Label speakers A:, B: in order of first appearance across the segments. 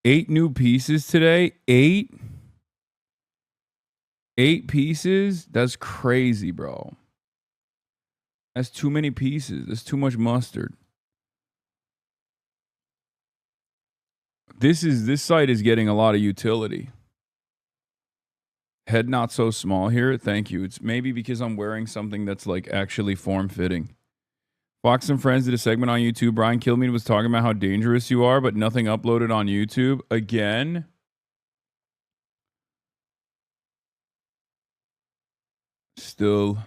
A: 8 new pieces today. 8 pieces? That's crazy, bro. That's too many pieces. That's too much mustard. This site is getting a lot of utility. Head not so small here. Thank you. It's maybe because I'm wearing something that's like actually form-fitting. Fox and Friends did a segment on YouTube. Brian Kilmeade was talking about how dangerous you are, but nothing uploaded on YouTube. Again? Still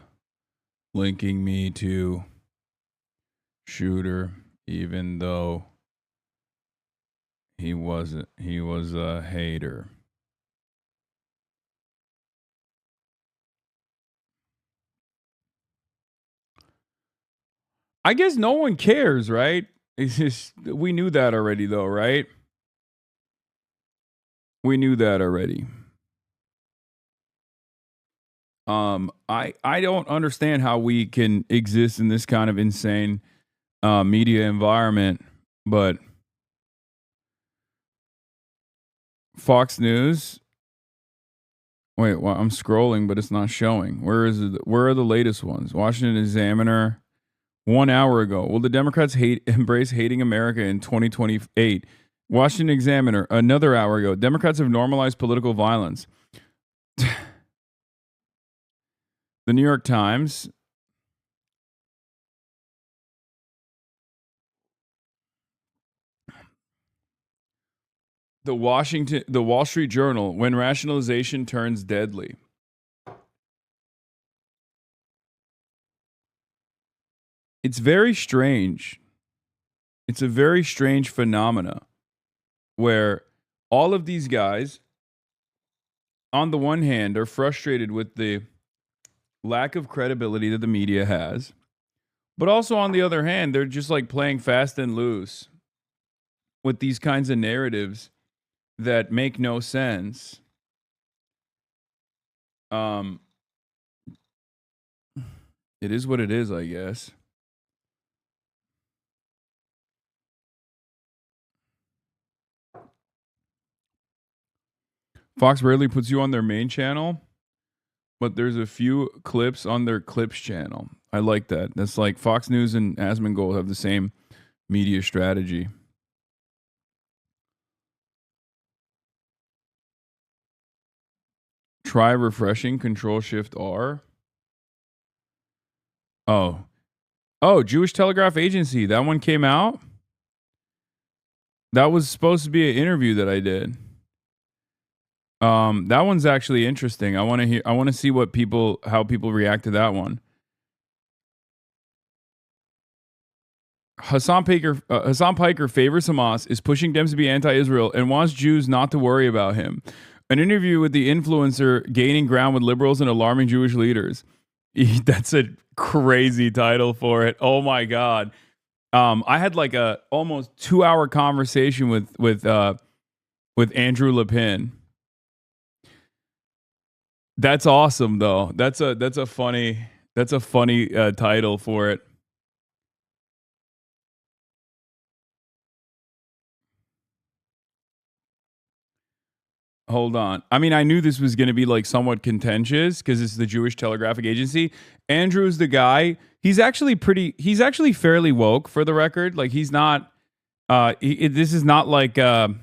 A: linking me to Shooter, even though he was a hater. I guess no one cares, right? It's just, we knew that already though, right? We knew that already. I don't understand how we can exist in this kind of insane media environment, but Fox News. Wait, well, I'm scrolling, but it's not showing. Where is it? Where are the latest ones? Washington Examiner, 1 hour ago. Will the Democrats embrace hating America in 2028? Washington Examiner, another hour ago. Democrats have normalized political violence. The New York Times. The Wall Street Journal, when rationalization turns deadly. It's very strange. It's a very strange phenomena where all of these guys, on the one hand, are frustrated with the lack of credibility that the media has, but also on the other hand, they're just like playing fast and loose with these kinds of narratives that make no sense. It is what it is, I guess. Fox rarely puts you on their main channel, but there's a few clips on their clips channel. I like that. That's like Fox News and Asmongold have the same media strategy. Try refreshing, Control Shift R. Oh, Jewish Telegraph Agency. That one came out. That was supposed to be an interview that I did. That one's actually interesting. I want to see how people react to that one. Hasan Piker favors Hamas, is pushing Dems to be anti-Israel, and wants Jews not to worry about him. An interview with the influencer gaining ground with liberals and alarming Jewish leaders. That's a crazy title for it. Oh my God. I had like a almost 2-hour conversation with Andrew Lepin. That's awesome though. That's a funny title for it. Hold on. I mean, I knew this was going to be like somewhat contentious because it's the Jewish Telegraphic Agency. Andrew's the guy. He's actually fairly woke, for the record. Like he's not. This is not like a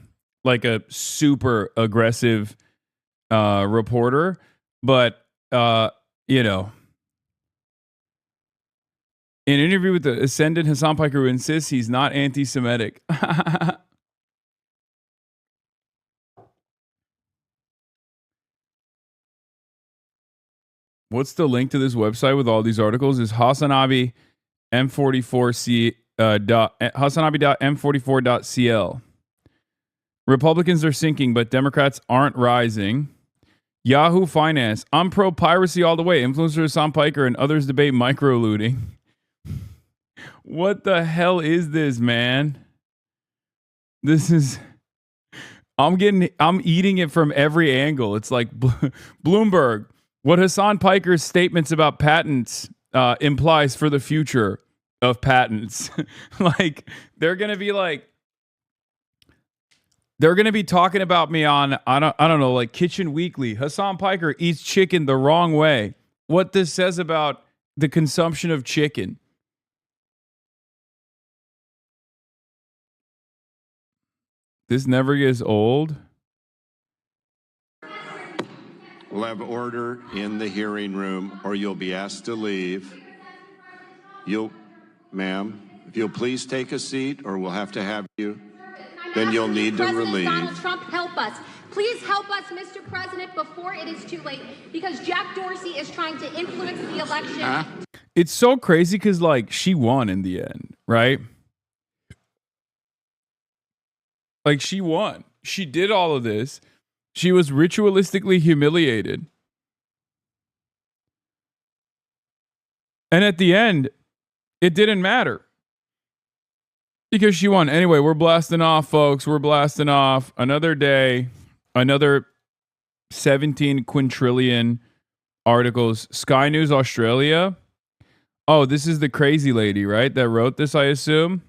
A: super aggressive reporter, but in an interview with the ascendant Hasan Piker, who insists he's not anti-Semitic. What's the link to this website with all these articles? Is Hasanabi M44C Hasanabi.m44.cl. Republicans are sinking, but Democrats aren't rising. Yahoo Finance. I'm pro piracy all the way. Influencer Hasan Piker and others debate micro looting. What the hell is this, man? This is. I'm eating it from every angle. It's like Bloomberg. What Hasan Piker's statements about patents implies for the future of patents. Like, they're going to be like, They're going to be talking about me on, I don't know, like Kitchen Weekly. Hasan Piker eats chicken the wrong way. What this says about the consumption of chicken. This never gets old.
B: We'll have order in the hearing room, or you'll be asked to leave. Ma'am, if you'll please take a seat, or we'll have to have you. Then you'll need to relieve.
C: Donald Trump, help us. Please help us, Mr. President, before it is too late, because Jack Dorsey is trying to influence the election.
A: It's so crazy because, like, she won in the end, right? Like, she won. She did all of this. She was ritualistically humiliated. And at the end, it didn't matter. Because she won. Anyway, we're blasting off, folks. We're blasting off. Another day, another 17 quintillion articles. Sky News Australia. Oh, this is the crazy lady, right? That wrote this, I assume.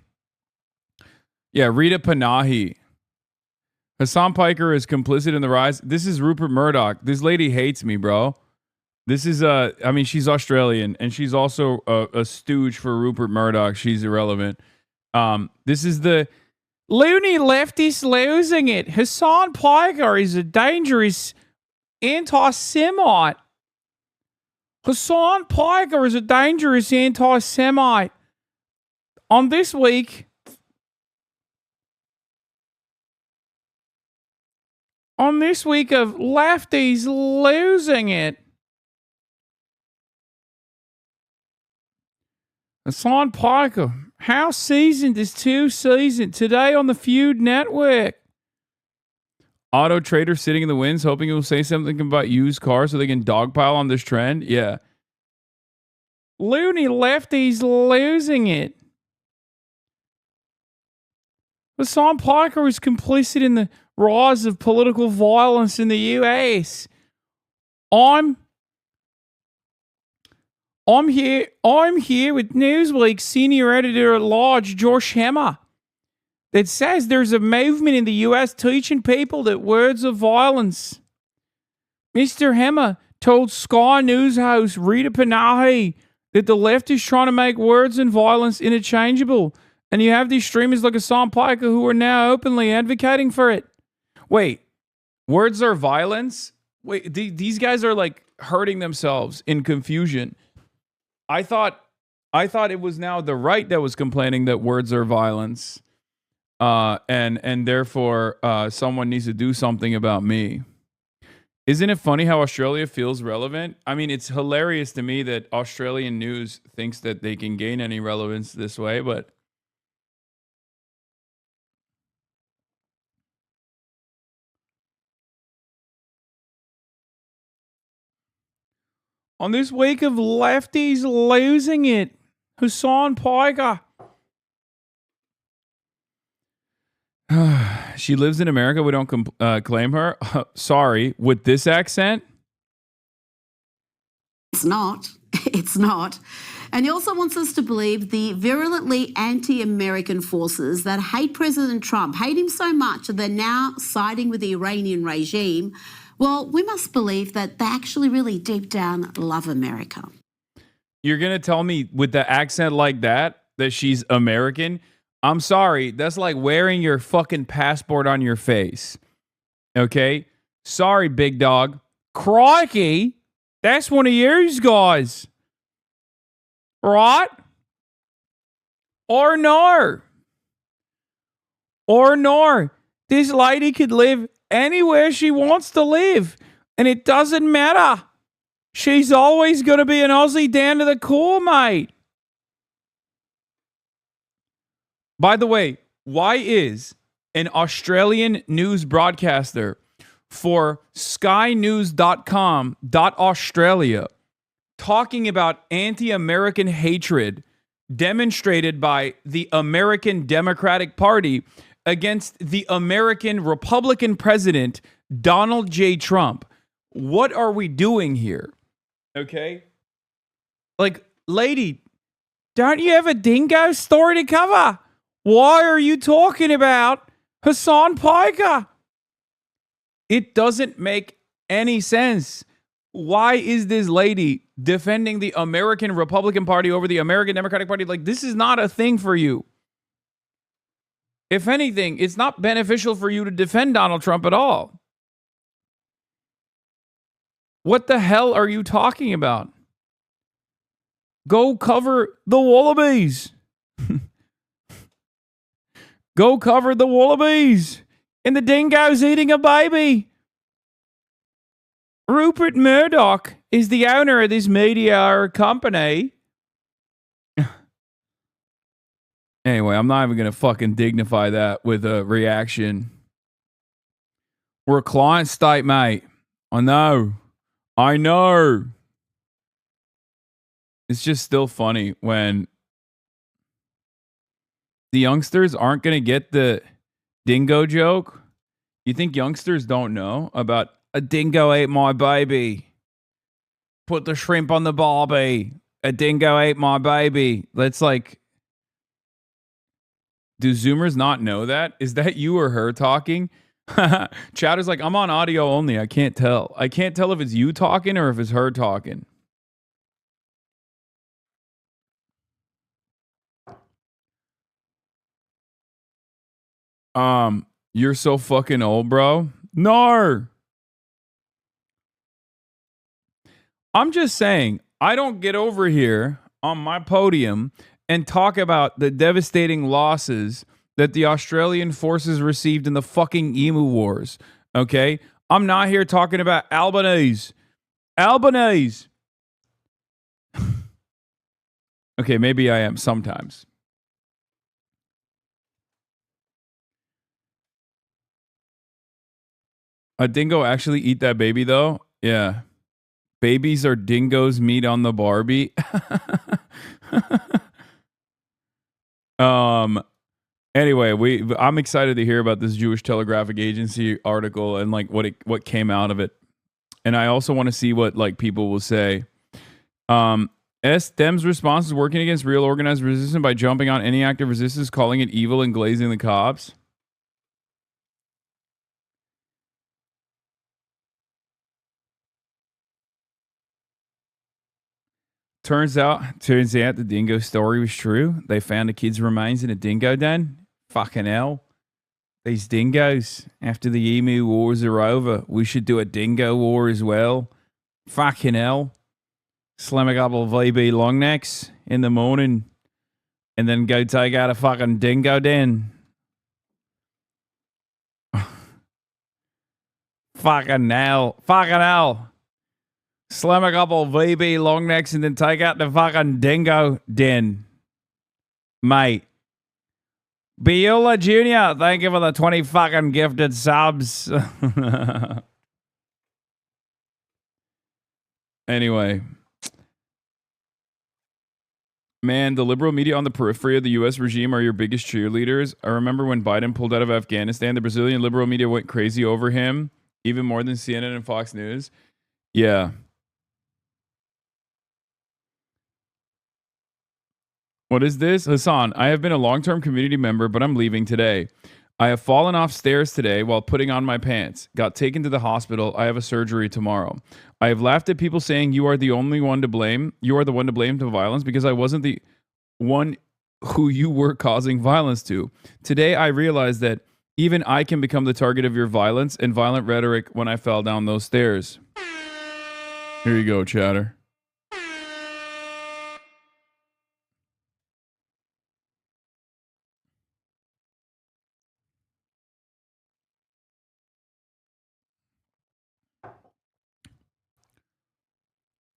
A: Yeah, Rita Panahi. Hasan Piker is complicit in the rise. This is Rupert Murdoch. This lady hates me, bro. This is, I mean, she's Australian, and she's also a stooge for Rupert Murdoch. She's irrelevant. This is the loony leftist losing it. Hasan Piker is a dangerous anti-Semite. Hasan Piker is a dangerous anti-Semite. On this week of lefties losing it. Hasan Piker. How seasoned is too seasoned? Today on the Feud Network. Auto trader sitting in the winds, hoping it will say something about used cars so they can dogpile on this trend. Yeah. Loony lefties losing it. Hasan Piker is complicit in the rise of political violence in the US. I'm here with Newsweek senior editor at large, Josh Hemmer, that says there's a movement in the US teaching people that words are violence. Mr. Hemmer told Sky News host Rita Panahi that the left is trying to make words and violence interchangeable, and you have these streamers like Hasan Piker who are now openly advocating for it. Wait, words are violence? Wait, these guys are like hurting themselves in confusion. I thought it was now the right that was complaining that words are violence, and therefore someone needs to do something about me. Isn't it funny how Australia feels relevant? I mean, it's hilarious to me that Australian news thinks that they can gain any relevance this way, but on this week of lefties losing it, Hasan Piker. She lives in America. We don't claim her. Sorry, with this accent?
D: It's not. It's not. And he also wants us to believe the virulently anti-American forces that hate President Trump, hate him so much that they're now siding with the Iranian regime. Well, we must believe that they actually really deep down love America.
A: You're going to tell me with the accent like that she's American? I'm sorry. That's like wearing your fucking passport on your face. Okay? Sorry, big dog. Crikey. That's one of yours guys. Right? Or no. Or no. This lady could live anywhere she wants to live, and it doesn't matter. She's always going to be an Aussie down to the core, mate. By the way, why is an Australian news broadcaster for skynews.com.australia talking about anti-American hatred demonstrated by the American Democratic Party against the American Republican president, Donald J. Trump? What are we doing here? Okay? Like, lady, don't you have a dingo story to cover? Why are you talking about Hasan Piker. It doesn't make any sense. Why is this lady defending the American Republican Party over the American Democratic Party? Like, this is not a thing for you. If anything, it's not beneficial for you to defend Donald Trump at all. What the hell are you talking about? Go cover the Wallabies. Go cover the Wallabies. And the dingo's eating a baby. Rupert Murdoch is the owner of this media company. Anyway, I'm not even going to fucking dignify that with a reaction. We're a client state, mate. I know. It's just still funny when the youngsters aren't going to get the dingo joke. You think youngsters don't know about a dingo ate my baby? Put the shrimp on the barbie. A dingo ate my baby. That's like, do Zoomers not know that? Is that you or her talking? Chatter's like, I'm on audio only. I can't tell. I can't tell if it's you talking or if it's her talking. You're so fucking old, bro. No. I'm just saying, I don't get over here on my podium and talk about the devastating losses that the Australian forces received in the fucking Emu Wars. Okay? I'm not here talking about Albanese. Okay, maybe I am sometimes. A dingo actually eat that baby, though? Yeah. Babies are dingoes meat on the Barbie. Anyway, I'm excited to hear about this Jewish Telegraphic Agency article and like what came out of it. And I also want to see what like people will say. Dem's response is working against real organized resistance by jumping on any act of resistance, calling it evil and glazing the cops. Turns out the dingo story was true. They found the kid's remains in a dingo den. Fucking hell. These dingoes, after the emu wars are over, we should do a dingo war as well. Fucking hell. Slam a couple of VB long necks in the morning and then go take out a fucking dingo den. Fucking hell. Slam a couple of VB long necks and then take out the fucking dingo den. Mate. Beulah Jr., thank you for the 20 fucking gifted subs. Anyway. Man, the liberal media on the periphery of the U.S. regime are your biggest cheerleaders. I remember when Biden pulled out of Afghanistan, the Brazilian liberal media went crazy over him, even more than CNN and Fox News. Yeah. What is this? Hasan, I have been a long-term community member, but I'm leaving today. I have fallen off stairs today while putting on my pants. Got taken to the hospital. I have a surgery tomorrow. I have laughed at people saying you are the only one to blame. You are the one to blame to violence because I wasn't the one who you were causing violence to. Today, I realized that even I can become the target of your violence and violent rhetoric when I fell down those stairs. Here you go, chatter.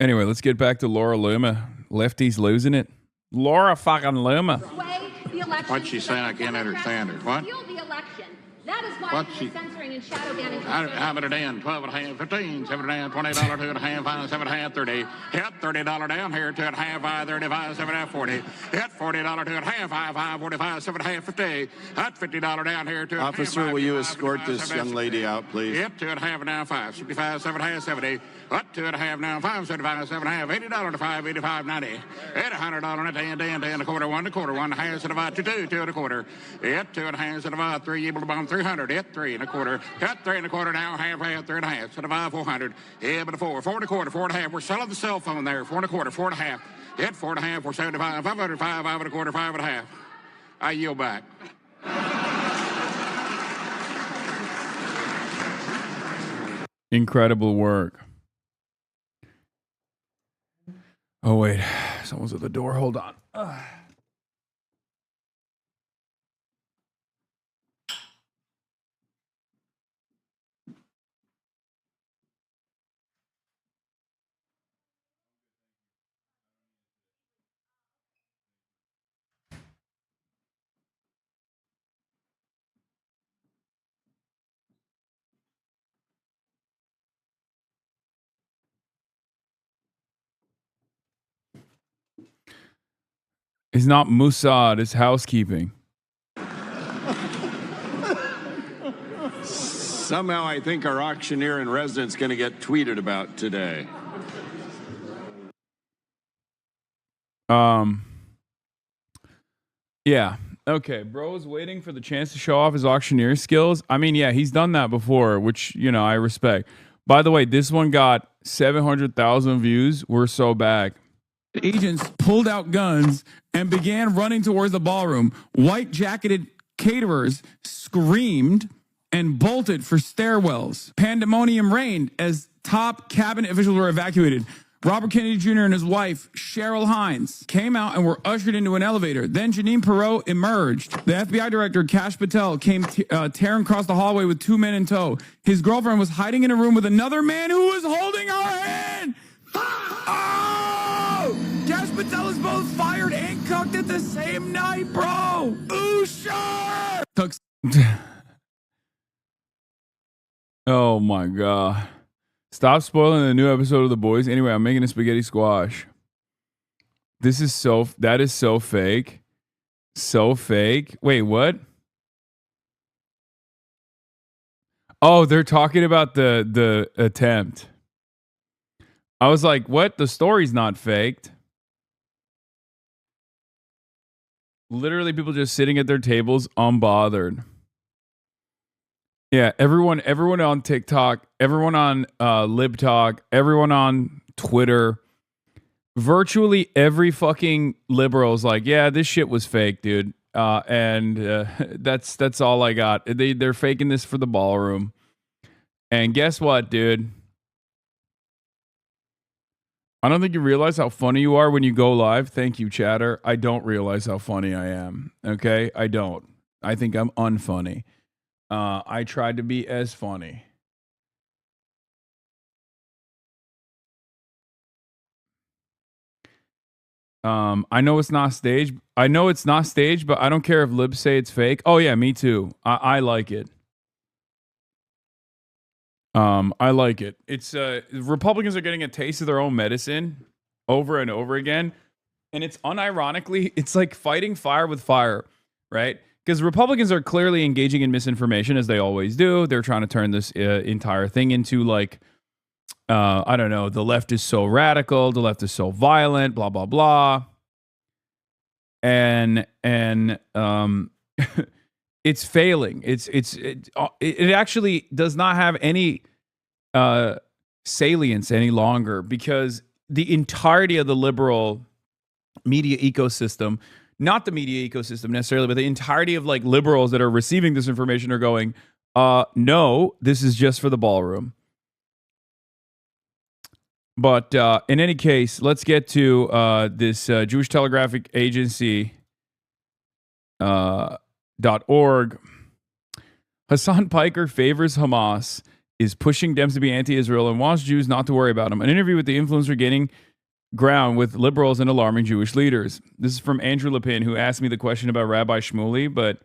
A: Anyway, let's get back to Laura Luma. Lefty's losing it. Laura fucking Luma.
B: What's she saying? I can't understand her. What?
C: The election. That is why
B: What's
C: he's
B: she-
C: censoring and shadow banning.
E: How about a Dan? 12 and a half, 15, 7 and a half, $20, 2 and a half, 5, 7 and a half, 30. Hit $30 down here, 2 and a half, 5, 35, 7 and a half, 40. Hit $40, 2 and a half, 5, 45, 7 and a half, 50. Hit $50 down here, 2 and a half.
B: Officer, will you escort this young lady out, please?
E: Yep, 2 and a half now, 5, 65, 7 and a half, 70. What, 2 and a half now, 5, 75, 7 and a half, $80 to 5, 85, 90. Hit $100 and a 10, 10, 10 and a quarter, 1 and a quarter, 1 and a half, and about 2, 2 and a quarter. Hit 2 and a half, and about 3, able to bomb 300. Hit 3 and a quarter. Cut 3 and a quarter now, half, 3 and a half, and about 400. Yeah, but a 4, 4 and a quarter, 4 and a half. We're selling the cell phone there, 4 and a quarter, 4 and a half. Hit 4 and a half, we're 75, 505, 5 and a quarter, 5 and a half. I yield back.
A: Incredible work. Oh, wait. Someone's at the door. Hold on. It's not Mossad, it's housekeeping.
B: Somehow I think our auctioneer in residence going to get tweeted about today.
A: Yeah. Okay, bro is waiting for the chance to show off his auctioneer skills. I mean, yeah, he's done that before, which, you know, I respect. By the way, this one got 700,000 views. We're so back. Agents pulled out guns and began running towards the ballroom. White-jacketed caterers screamed and bolted for stairwells. Pandemonium reigned as top cabinet officials were evacuated. Robert Kennedy Jr. and his wife, Cheryl Hines, came out and were ushered into an elevator. Then Janine Perot emerged. The FBI director, Kash Patel, came tearing across the hallway with 2 men in tow. His girlfriend was hiding in a room with another man who was holding her hand. Oh! Kash Patel is both fired and cooked at the same night, bro. Ooh, sure. Oh, my God. Stop spoiling the new episode of The Boys. Anyway, I'm making a spaghetti squash. That is so fake. So fake. Wait, what? Oh, they're talking about the attempt. I was like, what? The story's not faked. Literally people just sitting at their tables unbothered. Yeah, everyone on TikTok, everyone on LibTalk, everyone on Twitter, virtually every fucking liberal is like, yeah, this shit was fake, dude. That's all I got. They're faking this for the ballroom. And guess what, dude? I don't think you realize how funny you are when you go live. Thank you, chatter. I don't realize how funny I am. Okay? I don't. I think I'm unfunny. I tried to be as funny. I know it's not staged. I know it's not staged, but I don't care if libs say it's fake. Oh yeah, me too. I like it. I like it. It's Republicans are getting a taste of their own medicine over and over again, and it's unironically, it's like fighting fire with fire, right? Because Republicans are clearly engaging in misinformation, as they always do. They're trying to turn this entire thing into like, I don't know, the left is so radical, the left is so violent, blah, blah, blah. And it's failing. It actually does not have any salience any longer, because the entirety of the liberal media ecosystem, not the media ecosystem necessarily, but the entirety of like liberals that are receiving this information are going, no, this is just for the ballroom. But in any case, let's get to this Jewish Telegraphic Agency .org. Hasan Piker favors Hamas, is pushing Dems to be anti-Israel, and wants Jews not to worry about him. An interview with the influencer gaining ground with liberals and alarming Jewish leaders. This is from Andrew Lepin, who asked me the question about Rabbi Shmuley, but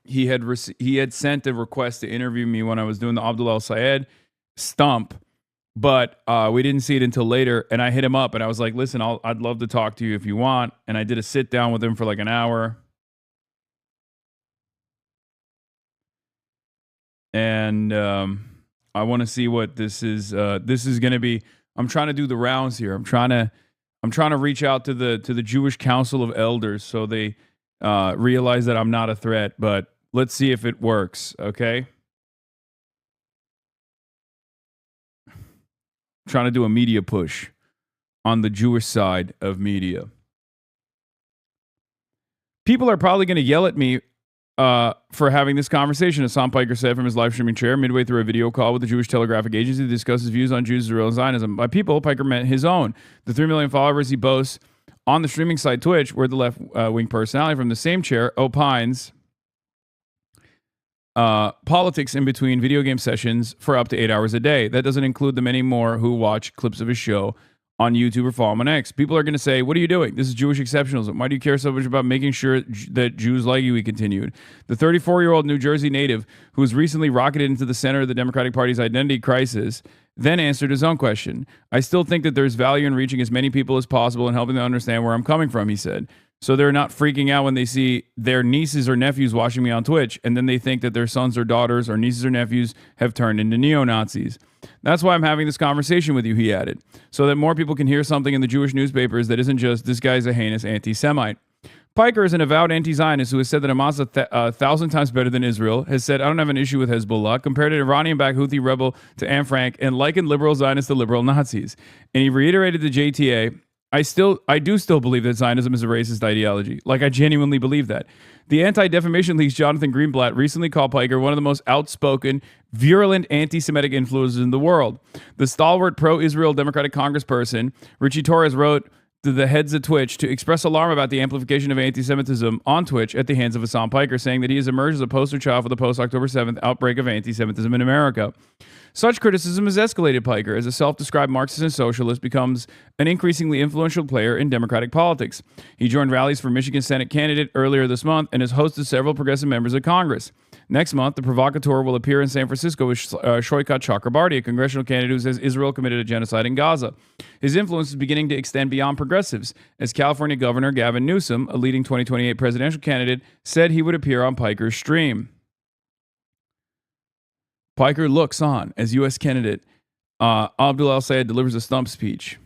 A: he had sent a request to interview me when I was doing the Abdul El Sayed stump, but we didn't see it until later. And I hit him up and I was like, listen, I'd love to talk to you if you want. And I did a sit down with him for like an hour. And I want to see what this is. This is going to be. I'm trying to do the rounds here. I'm trying to reach out to the Jewish Council of Elders so they realize that I'm not a threat. But let's see if it works. Okay. Trying to do a media push on the Jewish side of media. People are probably going to yell at me for having this conversation, Hasan Piker said from his live streaming chair midway through a video call with the Jewish Telegraphic Agency to discuss his views on Jews, Israel, and Zionism. By people, Piker meant his own. The 3 million followers he boasts on the streaming site Twitch, where the left-wing personality from the same chair opines politics in between video game sessions for up to 8 hours a day. That doesn't include the many more who watch clips of his show on YouTube or follow him on X. People are going to say, what are you doing? This is Jewish exceptionalism. Why do you care so much about making sure that Jews like you? He continued. The 34-year-old New Jersey native, who was recently rocketed into the center of the Democratic Party's identity crisis, then answered his own question. I still think that there's value in reaching as many people as possible and helping them understand where I'm coming from, he said. So they're not freaking out when they see their nieces or nephews watching me on Twitch, and then they think that their sons or daughters or nieces or nephews have turned into neo-Nazis. That's why I'm having this conversation with you, he added, so that more people can hear something in the Jewish newspapers that isn't just, this guy's a heinous anti-Semite. Piker is an avowed anti-Zionist who has said that Hamas is 1,000 times better than Israel, has said, I don't have an issue with Hezbollah, compared an Iranian-backed Houthi rebel to Anne Frank, and likened liberal Zionists to liberal Nazis. And he reiterated the JTA, I do still believe that Zionism is a racist ideology. Like, I genuinely believe that. The Anti-Defamation League's Jonathan Greenblatt recently called Piker one of the most outspoken, virulent anti-Semitic influences in the world. The stalwart pro-Israel Democratic Congressperson, Richie Torres, wrote to the heads of Twitch to express alarm about the amplification of anti-Semitism on Twitch at the hands of Hasan Piker, saying that he has emerged as a poster child for the post-October 7th outbreak of anti-Semitism in America. Such criticism has escalated Piker as a self-described Marxist and socialist becomes an increasingly influential player in Democratic politics. He joined rallies for Michigan Senate candidate earlier this month and has hosted several progressive members of Congress. Next month, the provocateur will appear in San Francisco with Shoikat Chakrabarti, a congressional candidate who says Israel committed a genocide in Gaza. His influence is beginning to extend beyond progressives, as California Governor Gavin Newsom, a leading 2028 presidential candidate, said he would appear on Piker's stream. Piker looks on as U.S. candidate Abdul El Sayed delivers a stump speech.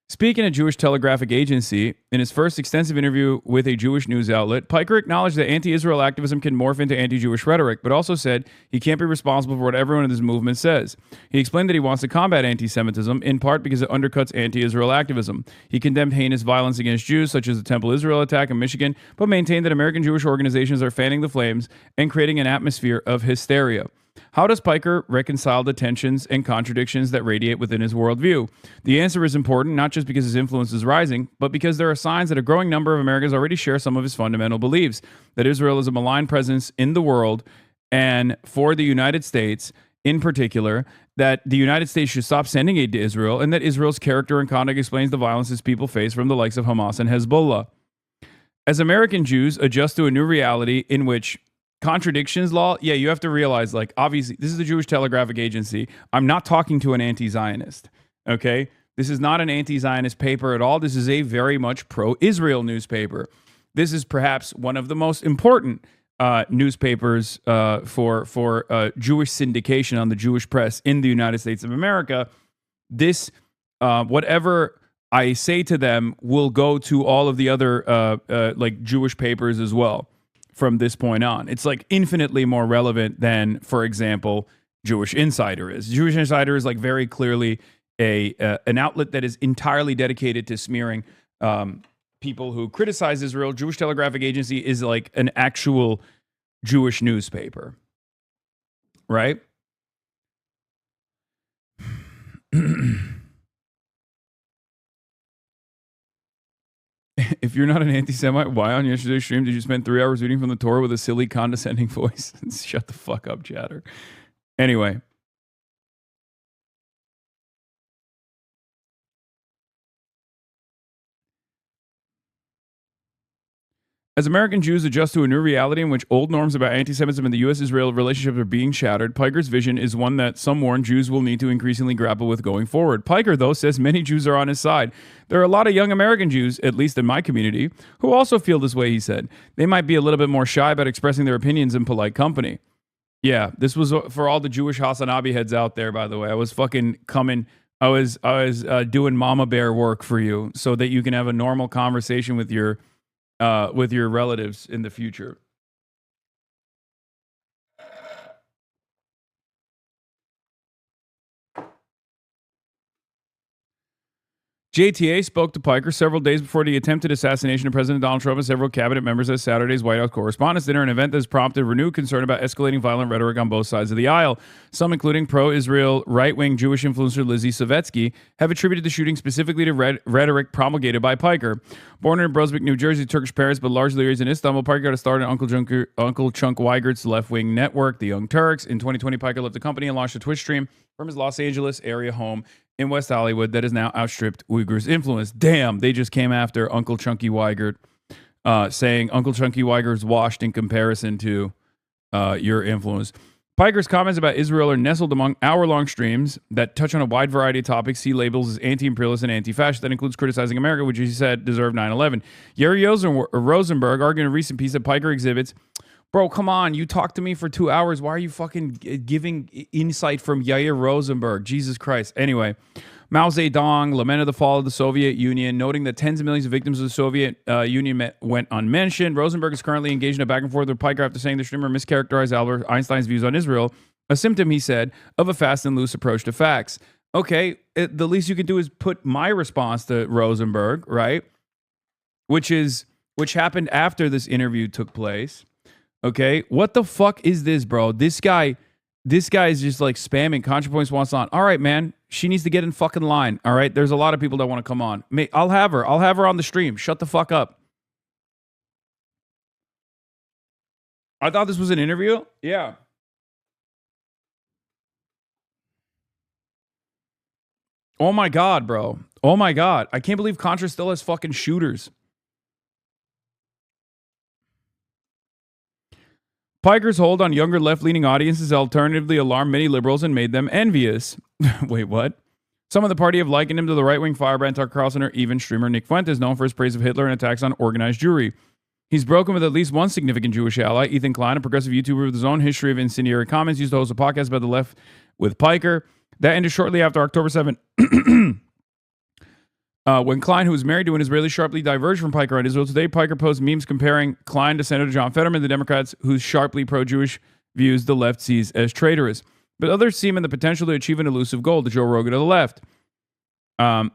A: Speaking at Jewish Telegraphic Agency, in his first extensive interview with a Jewish news outlet, Piker acknowledged that anti-Israel activism can morph into anti-Jewish rhetoric, but also said he can't be responsible for what everyone in this movement says. He explained that he wants to combat anti-Semitism, in part because it undercuts anti-Israel activism. He condemned heinous violence against Jews, such as the Temple Israel attack in Michigan, but maintained that American Jewish organizations are fanning the flames and creating an atmosphere of hysteria. How does Piker reconcile the tensions and contradictions that radiate within his worldview? The answer is important, not just because his influence is rising, but because there are signs that a growing number of Americans already share some of his fundamental beliefs, that Israel is a malign presence in the world, and for the United States in particular, that the United States should stop sending aid to Israel, and that Israel's character and conduct explains the violence its people face from the likes of Hamas and Hezbollah. As American Jews adjust to a new reality in which contradictions law, you have to realize, like, obviously, this is the Jewish Telegraphic Agency. I'm not talking to an anti-Zionist, okay? This is not an anti-Zionist paper at all. This is a very much pro-Israel newspaper. This is perhaps one of the most important newspapers for Jewish syndication on the Jewish press in the United States of America. This, whatever I say to them, will go to all of the other like Jewish papers as well. From this point on, it's like infinitely more relevant than, for example, Jewish Insider is. Jewish Insider is like very clearly an outlet that is entirely dedicated to smearing people who criticize Israel. Jewish Telegraphic Agency is like an actual Jewish newspaper, right? If you're not an anti-Semite, why on yesterday's stream did you spend 3 hours reading from the Torah with a silly, condescending voice? Shut the fuck up, chatter. Anyway. As American Jews adjust to a new reality in which old norms about anti-Semitism in the U.S.-Israel relationship are being shattered, Piker's vision is one that some warn Jews will need to increasingly grapple with going forward. Piker, though, says many Jews are on his side. There are a lot of young American Jews, at least in my community, who also feel this way, he said. They might be a little bit more shy about expressing their opinions in polite company. Yeah, this was for all the Jewish Hasanabi heads out there, by the way. I was fucking coming... I was doing mama bear work for you so that you can have a normal conversation with your relatives in the future. JTA spoke to Piker several days before the attempted assassination of President Donald Trump and several cabinet members at Saturday's White House Correspondents' Dinner, an event that has prompted renewed concern about escalating violent rhetoric on both sides of the aisle. Some, including pro-Israel right-wing Jewish influencer Lizzie Savetsky, have attributed the shooting specifically to rhetoric promulgated by Piker. Born in Brunswick, New Jersey, Turkish parents, but largely raised in Istanbul, Piker got a start in Uncle Chunk Weigert's left-wing network, The Young Turks. In 2020, Piker left the company and launched a Twitch stream from his Los Angeles area home in West Hollywood that has now outstripped Uyghurs' influence. Damn, they just came after Uncle Chunky Weigert, saying Uncle Chunky Weigert's washed in comparison to your influence. Piker's comments about Israel are nestled among hour-long streams that touch on a wide variety of topics. See labels as anti-imperialist and anti-fascist. That includes criticizing America, which he said deserved 9/11. Yuri Rosenberg argued in a recent piece that Piker exhibits, bro, come on, you talked to me for 2 hours. Why are you fucking giving insight from Yair Rosenberg? Jesus Christ. Anyway, Mao Zedong lamented the fall of the Soviet Union, noting that tens of millions of victims of the Soviet Union went unmentioned. Rosenberg is currently engaged in a back and forth with Piker after saying the streamer mischaracterized Albert Einstein's views on Israel, a symptom, he said, of a fast and loose approach to facts. Okay, the least you can do is put my response to Rosenberg, right? Which happened after this interview took place. Okay, what the fuck is this, bro? This guy is just like spamming. ContraPoints wants on. All right, man. She needs to get in fucking line. All right, there's a lot of people that want to come on. I'll have her on the stream. Shut the fuck up. I thought this was an interview. Yeah. Oh my god, bro. Oh my god. I can't believe Contra still has fucking shooters. Piker's hold on younger left-leaning audiences alternatively alarmed many liberals and made them envious. Wait, what? Some of the party have likened him to the right-wing firebrand Tucker Carlson or even streamer Nick Fuentes, known for his praise of Hitler and attacks on organized Jewry. He's broken with at least one significant Jewish ally, Ethan Klein, a progressive YouTuber with his own history of incendiary comments, used to host a podcast about the left with Piker. That ended shortly after October 7th. When Klein, who was married to an Israeli, sharply diverged from Piker on Israel Today, Piker posted memes comparing Klein to Senator John Fetterman, the Democrats whose sharply pro-Jewish views the left sees as traitorous. But others see him in the potential to achieve an elusive goal, the Joe Rogan of the left.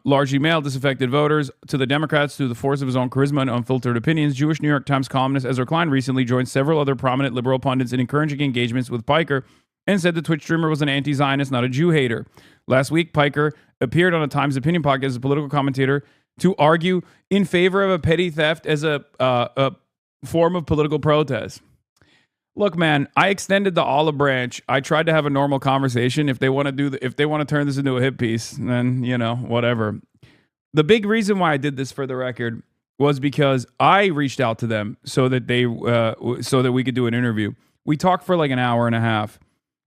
A: Largely male, disaffected voters to the Democrats through the force of his own charisma and unfiltered opinions. Jewish New York Times columnist Ezra Klein recently joined several other prominent liberal pundits in encouraging engagements with Piker and said the Twitch streamer was an anti-Zionist, not a Jew hater. Last week, Piker appeared on a Times Opinion podcast as a political commentator to argue in favor of a petty theft as a form of political protest. Look, man, I extended the olive branch. I tried to have a normal conversation. If they want to turn this into a hit piece, then whatever. The big reason why I did this, for the record, was because I reached out to them so that we could do an interview. We talked for like an hour and a half.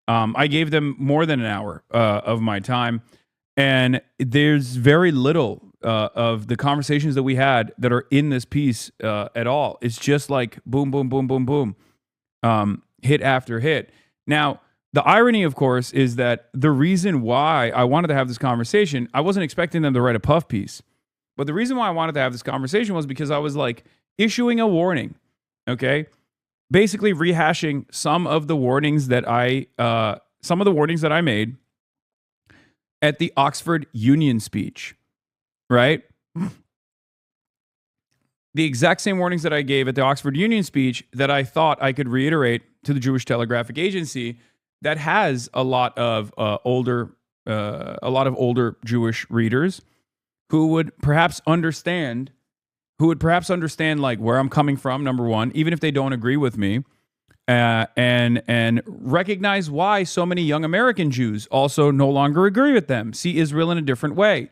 A: I gave them more than an hour of my time, and there's very little of the conversations that we had that are in this piece at all. It's just like boom, boom, boom, boom, boom, hit after hit. Now, the irony, of course, is that the reason why I wanted to have this conversation, I wasn't expecting them to write a puff piece, but the reason why I wanted to have this conversation was because I was like issuing a warning, okay? Basically rehashing some of the warnings that I made at the Oxford Union speech, right? The exact same warnings that I gave at the Oxford Union speech that I thought I could reiterate to the Jewish Telegraphic Agency that has a lot of older Jewish readers who would perhaps understand like where I'm coming from, number one, even if they don't agree with me, and recognize why so many young American Jews also no longer agree with them, see Israel in a different way,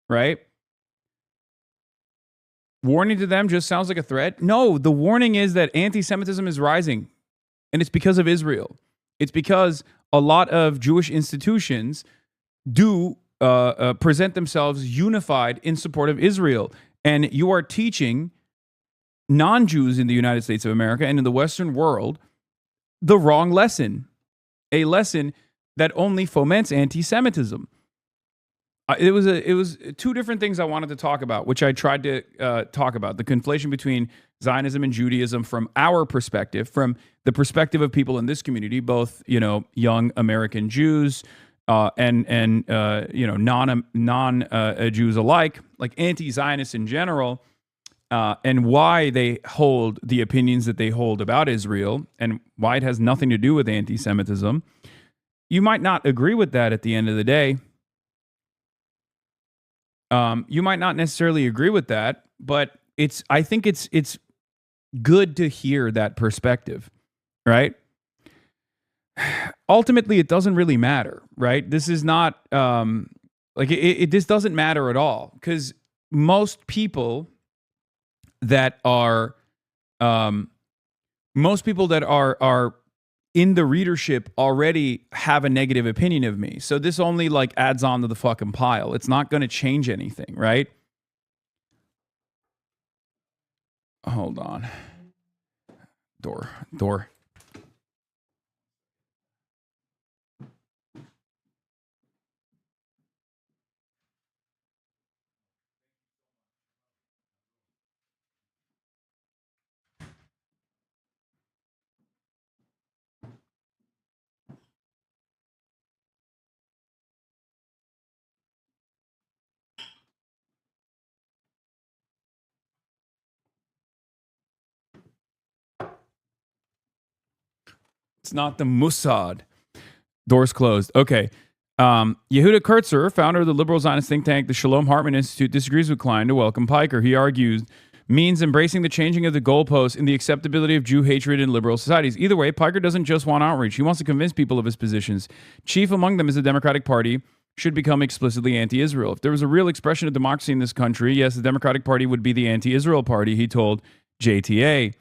A: right? warning to them just sounds like a threat. No, the warning is that anti-Semitism is rising, and it's because of Israel. It's because a lot of Jewish institutions do present themselves unified in support of Israel. And you are teaching non-Jews in the United States of America and in the Western world the wrong lesson, a lesson that only foments anti-Semitism. It was two different things I wanted to talk about, which I tried to talk about. The conflation between Zionism and Judaism from our perspective, from the perspective of people in this community, both, young American Jews and non Jews alike, like anti-Zionists in general, and why they hold the opinions that they hold about Israel and why it has nothing to do with anti-Semitism. You might not agree with that at the end of the day. You might not necessarily agree with that, but I think it's good to hear that perspective, right? Ultimately, it doesn't really matter, right? This is not this doesn't matter at all, because most people that are in the readership already have a negative opinion of me. So this only adds on to the fucking pile. It's not going to change anything, right? Hold on. Door. It's not the Mossad. Doors closed. Okay. Yehuda Kurtzer, founder of the liberal Zionist think tank, the Shalom Hartman Institute, disagrees with Klein to welcome Piker. He argues means embracing the changing of the goalposts in the acceptability of Jew hatred in liberal societies. Either way, Piker doesn't just want outreach. He wants to convince people of his positions. Chief among them is the Democratic Party should become explicitly anti-Israel. If there was a real expression of democracy in this country, yes, the Democratic Party would be the anti-Israel party, he told JTA.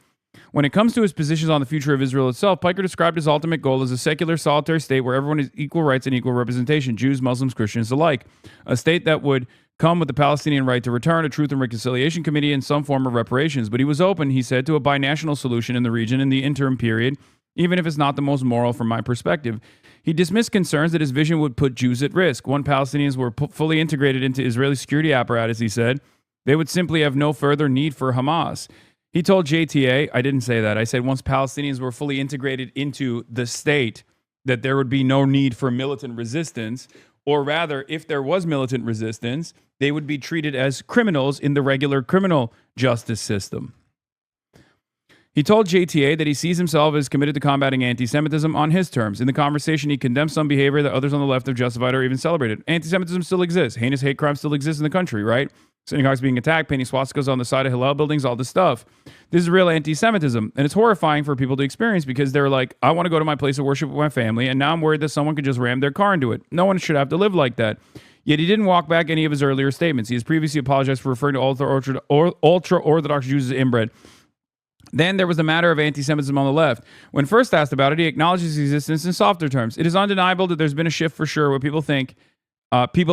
A: When it comes to his positions on the future of Israel itself, Piker described his ultimate goal as a secular, solitary state where everyone has equal rights and equal representation, Jews, Muslims, Christians alike. A state that would come with the Palestinian right to return, a Truth and Reconciliation Committee, and some form of reparations. But he was open, he said, to a binational solution in the region in the interim period, even if it's not the most moral from my perspective. He dismissed concerns that his vision would put Jews at risk. When Palestinians were fully integrated into Israeli security apparatus, he said, they would simply have no further need for Hamas. He told JTA, I didn't say that. I said once Palestinians were fully integrated into the state, that there would be no need for militant resistance, or rather, if there was militant resistance, they would be treated as criminals in the regular criminal justice system. He told JTA that he sees himself as committed to combating anti-Semitism on his terms. In the conversation, he condemned some behavior that others on the left have justified or even celebrated. Anti-Semitism still exists. Heinous hate crime still exists in the country, right? Synagogues being attacked, painting swastikas on the side of Hillel buildings, all this stuff. This is real anti-Semitism, and it's horrifying for people to experience because they're like, I want to go to my place of worship with my family, and now I'm worried that someone could just ram their car into it. No one should have to live like that. Yet he didn't walk back any of his earlier statements. He has previously apologized for referring to ultra-Orthodox Jews as inbred. Then there was the matter of anti-Semitism on the left. When first asked about it, he acknowledged its existence in softer terms. It is undeniable that there's been a shift for sure where people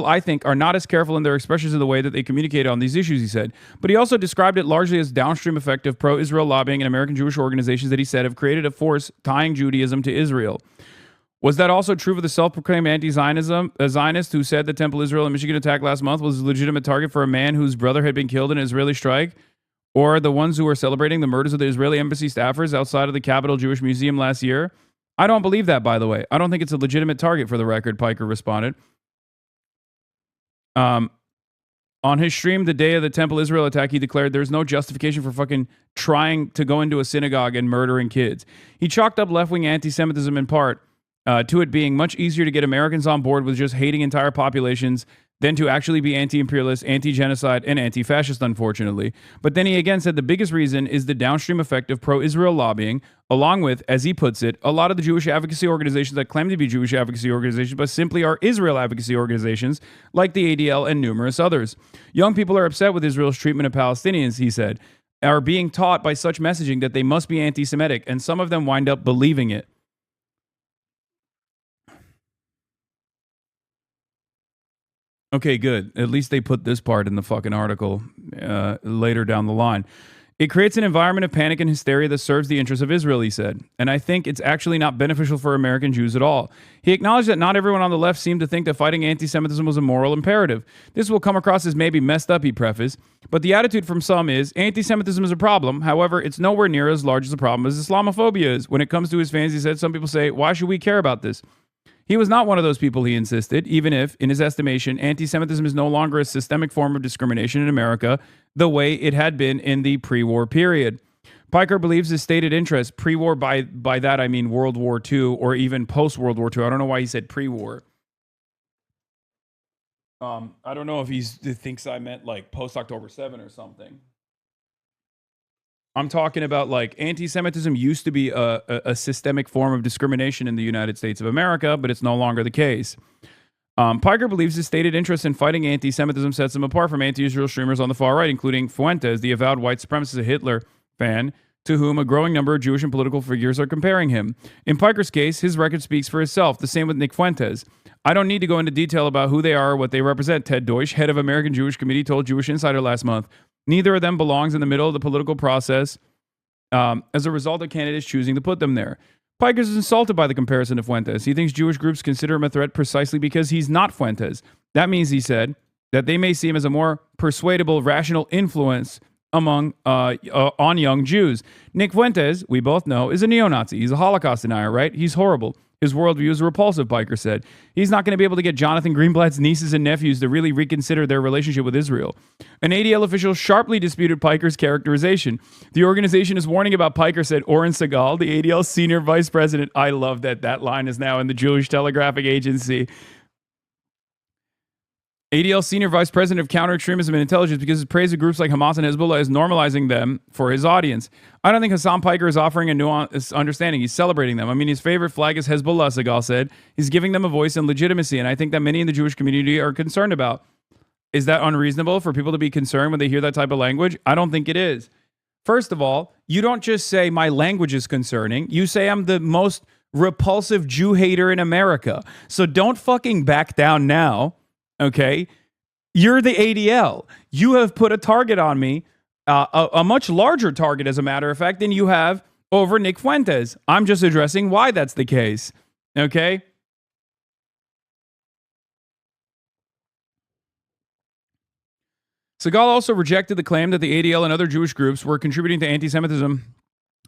A: I think are not as careful in their expressions of the way that they communicate on these issues, he said. But he also described it largely as downstream effect of pro-Israel lobbying and American Jewish organizations that he said have created a force tying Judaism to Israel. Was that also true for the self-proclaimed anti-Zionist who said the Temple Israel and Michigan attack last month was a legitimate target for a man whose brother had been killed in an Israeli strike? Or the ones who were celebrating the murders of the Israeli embassy staffers outside of the Capitol Jewish Museum last year? I don't believe that, by the way. I don't think it's a legitimate target for the record, Piker responded. On his stream the day of the Temple Israel attack, he declared there's no justification for fucking trying to go into a synagogue and murdering kids. He chalked up left-wing anti-Semitism in part to it being much easier to get Americans on board with just hating entire populations than to actually be anti-imperialist, anti-genocide, and anti-fascist, unfortunately. But then he again said the biggest reason is the downstream effect of pro-Israel lobbying, along with, as he puts it, a lot of the Jewish advocacy organizations that claim to be Jewish advocacy organizations, but simply are Israel advocacy organizations, like the ADL and numerous others. Young people are upset with Israel's treatment of Palestinians, he said, are being taught by such messaging that they must be anti-Semitic, and some of them wind up believing it. Okay, good. At least they put this part in the fucking article later down the line. It creates an environment of panic and hysteria that serves the interests of Israel, he said. And I think it's actually not beneficial for American Jews at all. He acknowledged that not everyone on the left seemed to think that fighting anti-Semitism was a moral imperative. This will come across as maybe messed up, he prefaced. But the attitude from some is anti-Semitism is a problem. However, it's nowhere near as large as a problem as Islamophobia is. When it comes to his fans, he said, some people say, why should we care about this? He was not one of those people, he insisted, even if, in his estimation, anti-Semitism is no longer a systemic form of discrimination in America the way it had been in the pre-war period. Piker believes his stated interest, pre-war, by that I mean World War II or even post-World War II. I don't know why he said pre-war. I don't know if he thinks I meant like post-October 7 or something. I'm talking about like anti-Semitism used to be a systemic form of discrimination in the United States of America, but it's no longer the case. Piker believes his stated interest in fighting anti-Semitism sets him apart from anti-Israel streamers on the far right, including Fuentes, the avowed white supremacist Hitler fan, to whom a growing number of Jewish and political figures are comparing him. In Piker's case, his record speaks for itself. The same with Nick Fuentes. I don't need to go into detail about who they are or what they represent, Ted Deutsch, head of American Jewish Committee, told Jewish Insider last month. Neither of them belongs in the middle of the political process as a result of candidates choosing to put them there. Piker is insulted by the comparison to Fuentes. He thinks Jewish groups consider him a threat precisely because he's not Fuentes. That means, he said, that they may see him as a more persuadable, rational influence on young Jews. Nick Fuentes, we both know, is a neo-Nazi. He's a Holocaust denier, right? He's horrible. His worldview is repulsive, Piker said. He's not going to be able to get Jonathan Greenblatt's nieces and nephews to really reconsider their relationship with Israel. An ADL official sharply disputed Piker's characterization. The organization is warning about Piker, said Oren Segal, the ADL senior vice president. I love that line is now in the Jewish Telegraphic Agency. ADL senior vice president of counter-extremism and intelligence, because his praise of groups like Hamas and Hezbollah is normalizing them for his audience. I don't think Hasan Piker is offering a nuanced understanding. He's celebrating them. I mean, his favorite flag is Hezbollah, Segal said. He's giving them a voice and legitimacy, and I think that many in the Jewish community are concerned about. Is that unreasonable for people to be concerned when they hear that type of language? I don't think it is. First of all, you don't just say my language is concerning. You say I'm the most repulsive Jew hater in America. So don't fucking back down now. Okay, you're the ADL. You have put a target on me, a much larger target, as a matter of fact, than you have over Nick Fuentes. I'm just addressing why that's the case. Okay? Segal also rejected the claim that the ADL and other Jewish groups were contributing to anti-Semitism,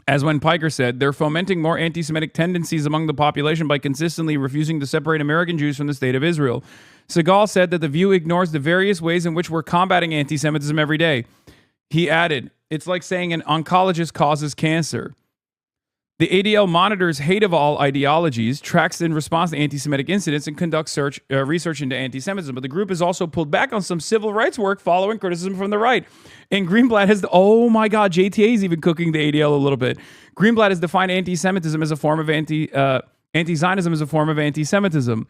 A: as when Piker said, they're fomenting more anti-Semitic tendencies among the population by consistently refusing to separate American Jews from the state of Israel. Segal said that the view ignores the various ways in which we're combating anti-Semitism every day. He added, it's like saying an oncologist causes cancer. The ADL monitors hate of all ideologies, tracks in response to anti-Semitic incidents, and conducts research into anti-Semitism. But the group has also pulled back on some civil rights work following criticism from the right. And Greenblatt has, oh my God, JTA is even cooking the ADL a little bit. Greenblatt has defined anti-Semitism as a form of anti-Zionism as a form of anti-Semitism.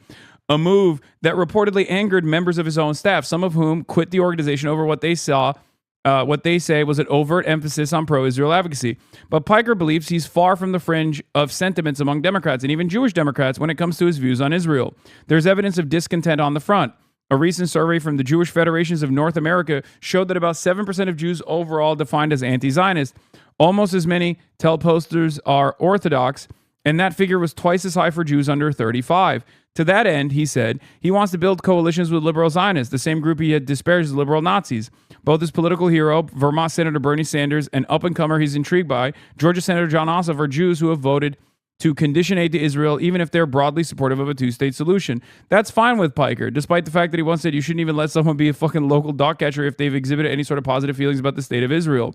A: A move that reportedly angered members of his own staff, some of whom quit the organization over what they say was an overt emphasis on pro-Israel advocacy. But Piker believes he's far from the fringe of sentiments among Democrats and even Jewish Democrats when it comes to his views on Israel. There's evidence of discontent on the front. A recent survey from the Jewish Federations of North America showed that about 7% of Jews overall defined as anti-Zionist. Almost as many tell-posters are Orthodox, and that figure was twice as high for Jews under 35. To that end, he said, he wants to build coalitions with liberal Zionists, the same group he had disparaged as liberal Nazis. Both his political hero, Vermont Senator Bernie Sanders, and up-and-comer he's intrigued by, Georgia Senator John Ossoff, are Jews who have voted to condition aid to Israel, even if they're broadly supportive of a two-state solution. That's fine with Piker, despite the fact that he once said you shouldn't even let someone be a fucking local dog catcher if they've exhibited any sort of positive feelings about the state of Israel.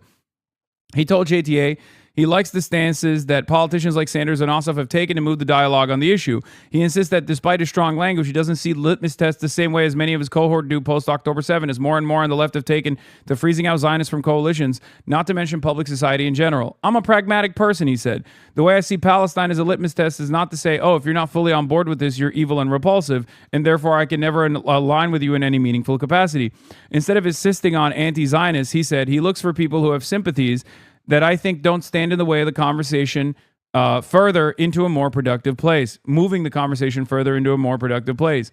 A: He told JTA He likes the stances that politicians like Sanders and Ossoff have taken to move the dialogue on the issue. He insists that despite his strong language, he doesn't see litmus tests the same way as many of his cohort do post-October 7, as more and more on the left have taken to freezing out Zionists from coalitions, not to mention public society in general. I'm a pragmatic person, he said. The way I see Palestine as a litmus test is not to say, oh, if you're not fully on board with this, you're evil and repulsive, and therefore I can never align with you in any meaningful capacity. Instead of insisting on anti-Zionists, he said he looks for people who have sympathies that I think don't stand in the way of the conversation further into a more productive place, moving the conversation further into a more productive place.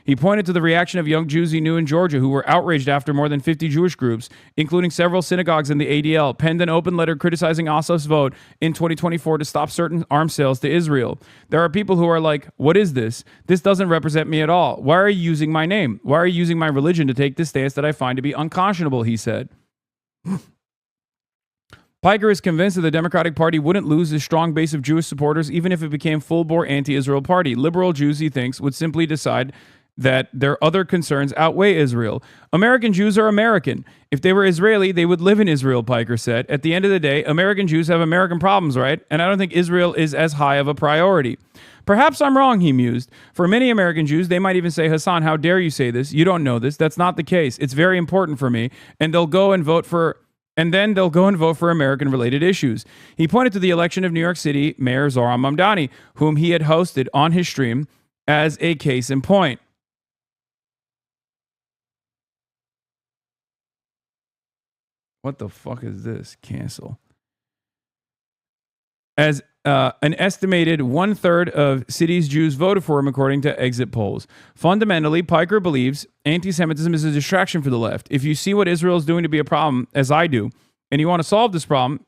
A: He pointed to the reaction of young Jews he knew in Georgia who were outraged after more than 50 Jewish groups, including several synagogues in the ADL, penned an open letter criticizing Ossoff's vote in 2024 to stop certain arms sales to Israel. There are people who are like, what is this? This doesn't represent me at all. Why are you using my name? Why are you using my religion to take this stance that I find to be unconscionable, he said. Piker is convinced that the Democratic Party wouldn't lose its strong base of Jewish supporters even if it became full-bore anti-Israel party. Liberal Jews, he thinks, would simply decide that their other concerns outweigh Israel. American Jews are American. If they were Israeli, they would live in Israel, Piker said. At the end of the day, American Jews have American problems, right? And I don't think Israel is as high of a priority. Perhaps I'm wrong, he mused. For many American Jews, they might even say, Hasan, how dare you say this? You don't know this. That's not the case. It's very important for me. And they'll go and vote for American-related issues. He pointed to the election of New York City Mayor Zohran Mamdani, whom he had hosted on his stream, as a case in point. What the fuck is this? Cancel. As an estimated 1/3 of city's Jews voted for him, according to exit polls. Fundamentally, Piker believes anti-Semitism is a distraction for the left. If you see what Israel is doing to be a problem, as I do, and you want to solve this problem,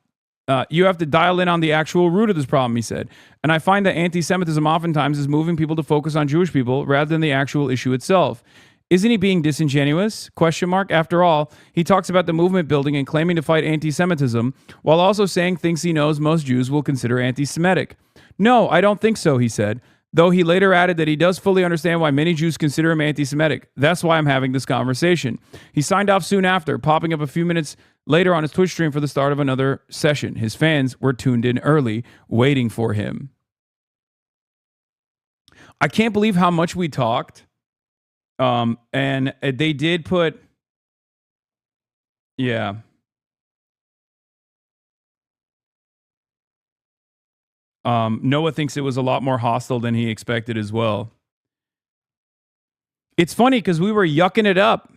A: you have to dial in on the actual root of this problem, he said. And I find that anti-Semitism oftentimes is moving people to focus on Jewish people rather than the actual issue itself. Isn't he being disingenuous? ? After all, he talks about the movement building and claiming to fight anti-Semitism, while also saying things he knows most Jews will consider anti-Semitic. No, I don't think so, he said, though he later added that he does fully understand why many Jews consider him anti-Semitic. That's why I'm having this conversation. He signed off soon after, popping up a few minutes later on his Twitch stream for the start of another session. His fans were tuned in early, waiting for him. I can't believe how much we talked. And they did put, yeah. Noah thinks it was a lot more hostile than he expected as well. It's funny because we were yucking it up.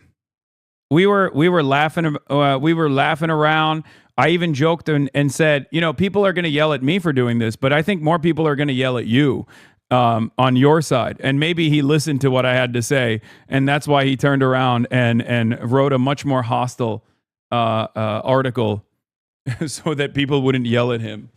A: We were laughing. We were laughing around. I even joked and said, you know, people are going to yell at me for doing this, but I think more people are going to yell at you. On your side. And maybe he listened to what I had to say, and that's why he turned around and wrote a much more hostile article so that people wouldn't yell at him.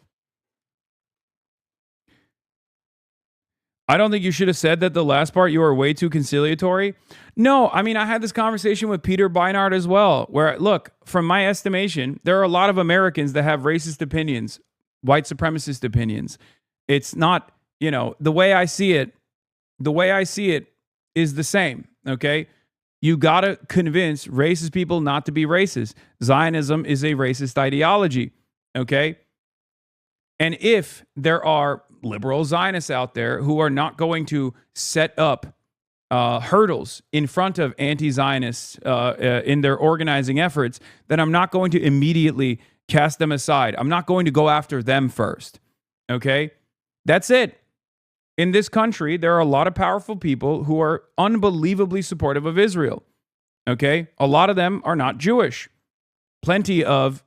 A: I don't think you should have said that the last part. You were way too conciliatory. No, I mean, I had this conversation with Peter Beinart as well, where, look, from my estimation, there are a lot of Americans that have racist opinions, white supremacist opinions. It's not... You know, the way I see it is the same, okay? You got to convince racist people not to be racist. Zionism is a racist ideology, okay? And if there are liberal Zionists out there who are not going to set up hurdles in front of anti-Zionists in their organizing efforts, then I'm not going to immediately cast them aside. I'm not going to go after them first, okay? That's it. In this country, there are a lot of powerful people who are unbelievably supportive of Israel. Okay? A lot of them are not Jewish. Plenty of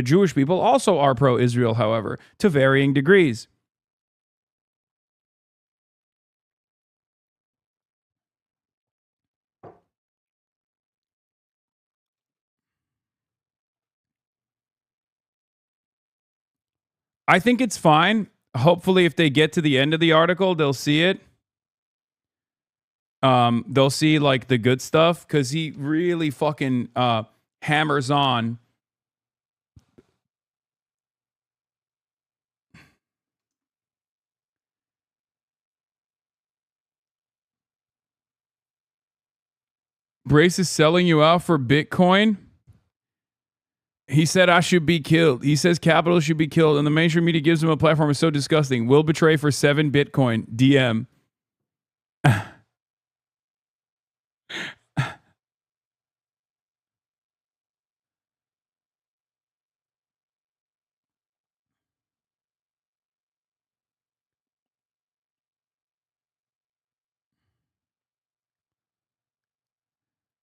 A: Jewish people also are pro-Israel, however, to varying degrees. I think it's fine. Hopefully, if they get to the end of the article, they'll see it. They'll see like the good stuff because he really fucking hammers on. Brace is selling you out for Bitcoin. He said I should be killed. He says capital should be killed, and the mainstream media gives him a platform. Is so disgusting. Will betray for 7 Bitcoin. DM.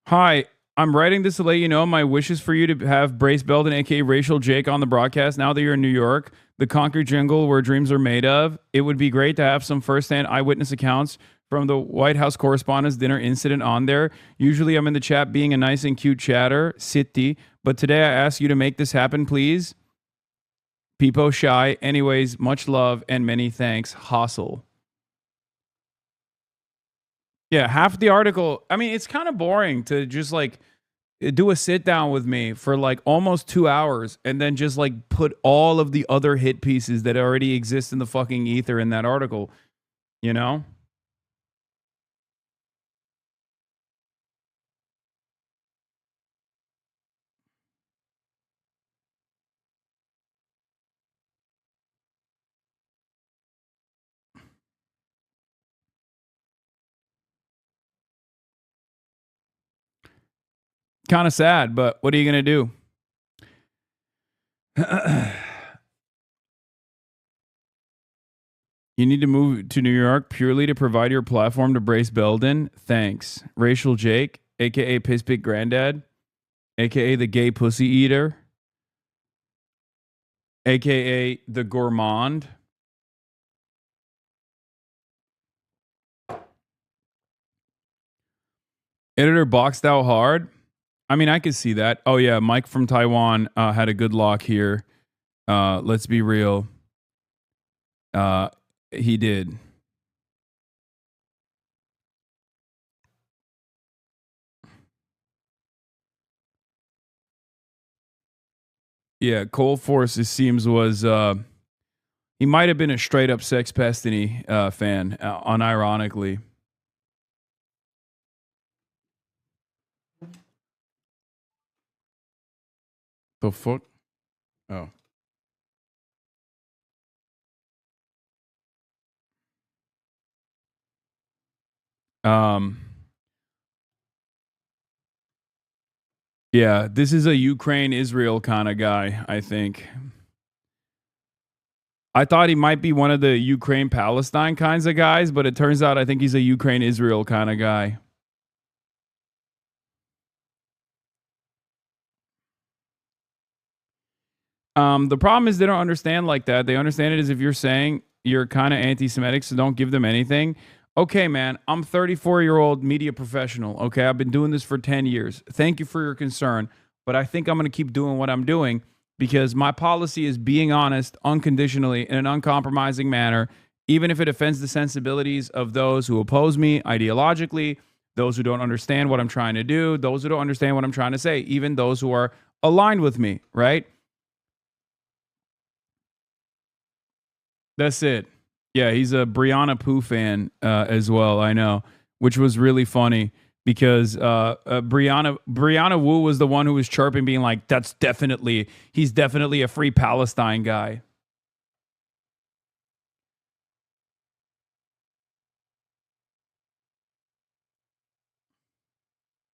A: Hi, I'm writing this to let you know my wish is for you to have Brace Belden, aka Racial Jake, on the broadcast now that you're in New York, the concrete jungle where dreams are made of. It would be great to have some firsthand eyewitness accounts from the White House Correspondents' Dinner incident on there. Usually I'm in the chat being a nice and cute chatter, City, but today I ask you to make this happen, please. Peepo Shy. Anyways, much love and many thanks. Hustle. Yeah, half the article. I mean, it's kind of boring to just like do a sit down with me for like almost 2 hours and then just like put all of the other hit pieces that already exist in the fucking ether in that article, you know? Kind of sad, but what are you going to do? You need to move to New York purely to provide your platform to Brace Belden. Thanks. Racial Jake, aka Piss Pig Granddad, aka the Gay Pussy Eater, aka the Gourmand. Editor boxed out hard. I mean, I could see that. Oh yeah, Mike from Taiwan had a good lock here. Let's be real. He did. Yeah, Cold Force, it seems, was he might have been a straight up Sex Destiny fan, unironically. The fuck? Oh. Yeah, this is a Ukraine Israel kind of guy, I think. I thought he might be one of the Ukraine Palestine kinds of guys, but it turns out I think he's a Ukraine Israel kind of guy. The problem is they don't understand like that. They understand it as if you're saying you're kind of anti-Semitic, so don't give them anything. Okay, man, I'm 34-year-old media professional. Okay, I've been doing this for 10 years. Thank you for your concern, but I think I'm going to keep doing what I'm doing because my policy is being honest unconditionally in an uncompromising manner, even if it offends the sensibilities of those who oppose me ideologically, those who don't understand what I'm trying to do, those who don't understand what I'm trying to say, even those who are aligned with me, right? That's it. Yeah, he's a Brianna Pooh fan as well. I know, which was really funny because Brianna Wu was the one who was chirping, being like, "He's definitely a free Palestine guy."